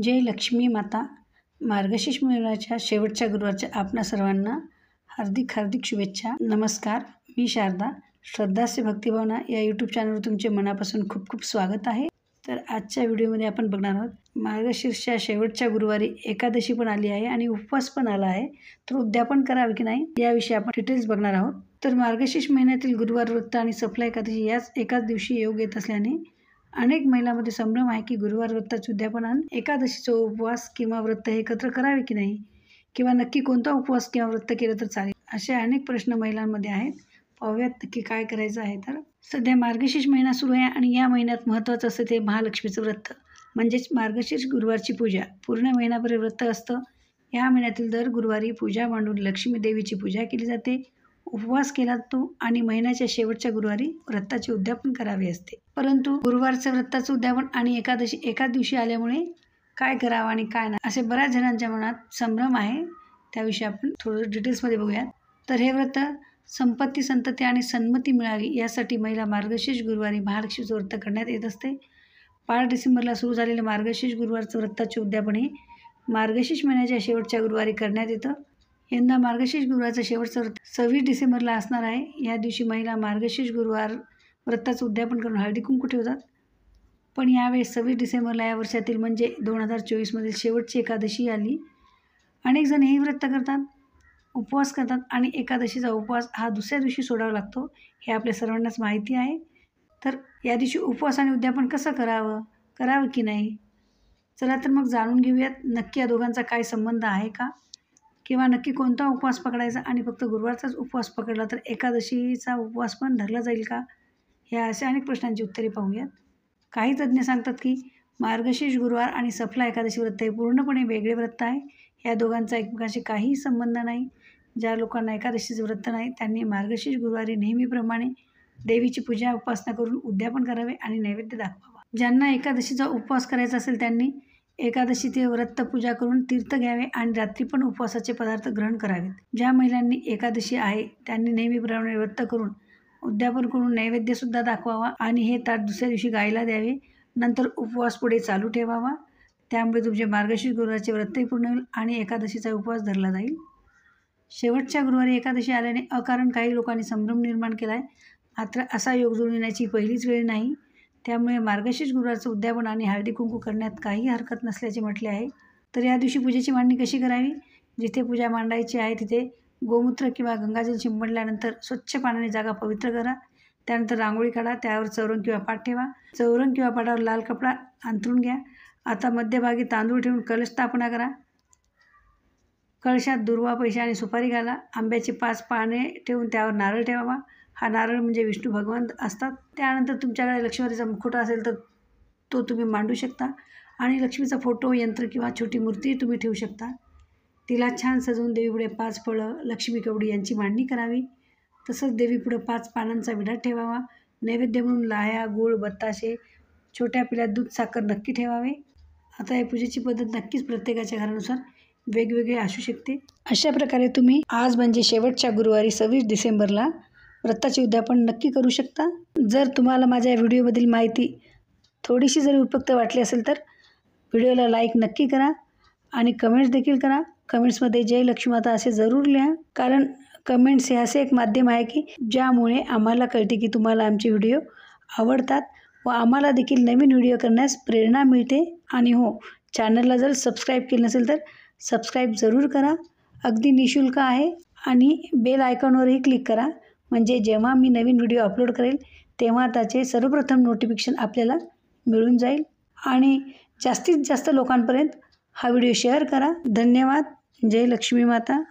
जय लक्ष्मी माता. मार्गशीर्ष महिन्याच्या शेवटच्या गुरुवारच्या आपणा सर्वांना हार्दिक शुभेच्छा. नमस्कार, मी शारदा. श्रद्धास्य भक्तिभावना या यूट्यूब चॅनलवर तुमचे मनापासून खूप स्वागत आहे. तर आजच्या व्हिडिओमध्ये आपण बघणार आहोत मार्गशीर्षच्या शेवटच्या गुरुवारी एकादशी पण आली आहे आणि उपवास पण आला आहे. तर उद्यापन करावे की नाही याविषयी आपण डिटेल्स बघणार आहोत. तर मार्गशीर्ष महिन्यातील गुरुवार व्रत आणि सफला एकादशी याच एकाच दिवशी योग येत असल्याने अनेक महिलांमध्ये संभ्रम आहे की गुरुवार व्रताचे उद्यापन आणि एकादशीचा उपवास किंवा व्रत हे एकत्र करावे की नाही, किंवा नक्की कोणता उपवास किंवा व्रत केलं तर चालेल, असे अनेक प्रश्न महिलांमध्ये आहेत. पाहूयात नक्की काय करायचं आहे. तर सध्या मार्गशीर्ष महिना सुरू आहे आणि या महिन्यात महत्त्वाचं असतं ते महालक्ष्मीचं व्रत, म्हणजेच मार्गशीर्ष गुरुवारची पूजा. पूर्ण महिनाभर व्रत असतं. या महिन्यातील दर गुरुवारी पूजा मांडून लक्ष्मी देवीची पूजा केली जाते, उपवास केला जातो आणि महिन्याच्या शेवटच्या गुरुवारी व्रताचे उद्यापन करावे असते. परंतु गुरुवारचं व्रताचं उद्यापन आणि एकादशी एकाच दिवशी आल्यामुळे काय करावं आणि काय नाही असे बऱ्याच जणांच्या मनात संभ्रम आहे. त्याविषयी आपण थोडं डिटेल्समध्ये बघूयात. तर हे व्रत संपत्ती, संतती आणि सन्मती मिळावी यासाठी महिला मार्गशीर्ष गुरुवारी महालक्ष्मीचं व्रत करण्यात येत असते. 5 डिसेंबरला सुरू झालेलं मार्गशीर्ष गुरुवारचं व्रताचे उद्यापन हे मार्गशीर्ष महिन्याच्या शेवटच्या गुरुवारी करण्यात येतं. यंदा मार्गशीर्ष गुरुवारचं शेवटचं व्रत 26 डिसेंबरला असणार आहे. या दिवशी महिला मार्गशीर्ष गुरुवार व्रताचं उद्यापन करून हळदी कुंकू ठेवतात. पण यावेळेस 26 डिसेंबरला या वर्षातील म्हणजे 2024मधील शेवटची एकादशी आली. अनेक जण हे व्रत करतात, उपवास करतात आणि एकादशीचा उपवास हा दुसऱ्या दिवशी सोडावा लागतो, हे आपल्या सर्वांनाच माहिती आहे. तर या दिवशी उपवास आणि उद्यापन कसं करावं की नाही, चला तर मग जाणून घेऊयात. नक्की या दोघांचा काय संबंध आहे का, किंवा नक्की कोणता उपवास पकडायचा आणि फक्त गुरुवारचाच उपवास पकडला तर एकादशीचा उपवास पण धरला जाईल का, ह्या अशा अनेक प्रश्नांची उत्तरे पाहूयात. काही तज्ज्ञ सांगतात की मार्गशीर्ष गुरुवार आणि सफला एकादशी व्रत हे पूर्णपणे वेगळे व्रत आहे. या दोघांचा एकमेकांशी काहीही संबंध नाही. ज्या लोकांना एकादशीचं व्रत नाही त्यांनी मार्गशीर्ष गुरुवारी नेहमीप्रमाणे देवीची पूजा उपासना करून उद्यापन करावे आणि नैवेद्य दाखवावा. ज्यांना एकादशीचा उपवास करायचा असेल त्यांनी एकादशीचे व्रत पूजा करून तीर्थ घ्यावे आणि रात्री पण उपवासाचे पदार्थ ग्रहण करावेत. ज्या महिलांनी एकादशी आहे त्यांनी नेहमीप्रमाणे व्रत करून उद्यापन करून नैवेद्यसुद्धा दाखवावा आणि हे ताट दुसऱ्या दिवशी गायीला द्यावे. नंतर उपवास पुढे चालू ठेवावा. त्यामुळे तुमचे मार्गशीर्ष गुरुवारचे व्रतही पूर्ण होईल आणि एकादशीचा उपवास धरला जाईल. शेवटच्या गुरुवारी एकादशी आल्याने अकारण काही लोकांनी संभ्रम निर्माण केला आहे. मात्र असा योग जुळून येण्याची पहिलीच वेळ नाही. त्यामुळे मार्गशीर्ष गुरुवारचं उद्यापन आणि हळदी कुंकू करण्यात काही हरकत नसल्याचे म्हटले आहे. तर या दिवशी पूजेची मांडणी कशी करावी, जिथे पूजा मांडायची आहे तिथे गोमूत्र किंवा गंगाजल शिंपडल्यानंतर स्वच्छ पाण्याने जागा पवित्र करा. त्यानंतर रांगोळी काढा, त्यावर चौरंग किंवा पाट ठेवा. चौरंग किंवा पाटावर लाल कपडा अंथरून घ्या. आता मध्यभागी तांदूळ ठेवून कलश स्थापना करा. कळशात दुर्वा, पैसे आणि सुपारी घाला. आंब्याची 5 पाने ठेवून त्यावर नारळ ठेवावा. हा नारळ म्हणजे विष्णू भगवान असतात. त्यानंतर तुमच्याकडे लक्ष्मीचा मुखवटा असेल तर तो तुम्ही मांडू शकता आणि लक्ष्मीचा फोटो, यंत्र किंवा छोटी मूर्ती तुम्ही ठेवू शकता. तिला छान सजवून देवीपुढे 5 फळं, लक्ष्मी कवडी यांची मांडणी करावी. तसंच देवीपुढे 5 पानांचा विडा ठेवावा. नैवेद्य म्हणून लाह्या, गूळ, बताशे, छोट्या पिल्यात दूध, साखर नक्की ठेवावे. आता या पूजेची पद्धत नक्कीच प्रत्येकाच्या घरानुसार वेगवेगळी असू शकते. अशा प्रकारे तुम्ही आज म्हणजे शेवटच्या गुरुवारी 26 डिसेंबरला व्रताचे उद्यापन नक्की करू शकता. जर तुम्हाला माझ्या व्हिडिओमधील माहिती थोडीशी जरी उपयुक्त वाटली असेल तर व्हिडिओला लाईक नक्की करा आणि कमेंट्स देखील करा. कमेंट्समध्ये जय लक्ष्मी माता असे जरूर लिहा, कारण कमेंट्स हे असे एक माध्यम आहे की ज्यामुळे आम्हाला कळते की तुम्हाला आमचे व्हिडिओ आवडतात व आम्हाला देखील नवीन व्हिडिओ करण्यास प्रेरणा मिळते. आणि हो, चॅनलला जर सबस्क्राईब केलं नसेल तर सबस्क्राईब जरूर करा. अगदी निःशुल्क आहे आणि बेल आयकॉनवरही क्लिक करा, म्हणजे जेव्हा मी नवीन व्हिडिओ अपलोड करेल तेव्हा त्याचे सर्वप्रथम नोटिफिकेशन आपल्याला मिळून जाईल. आणि जास्तीत जास्त लोकांपर्यंत हा व्हिडिओ शेअर करा. धन्यवाद. जय लक्ष्मी माता.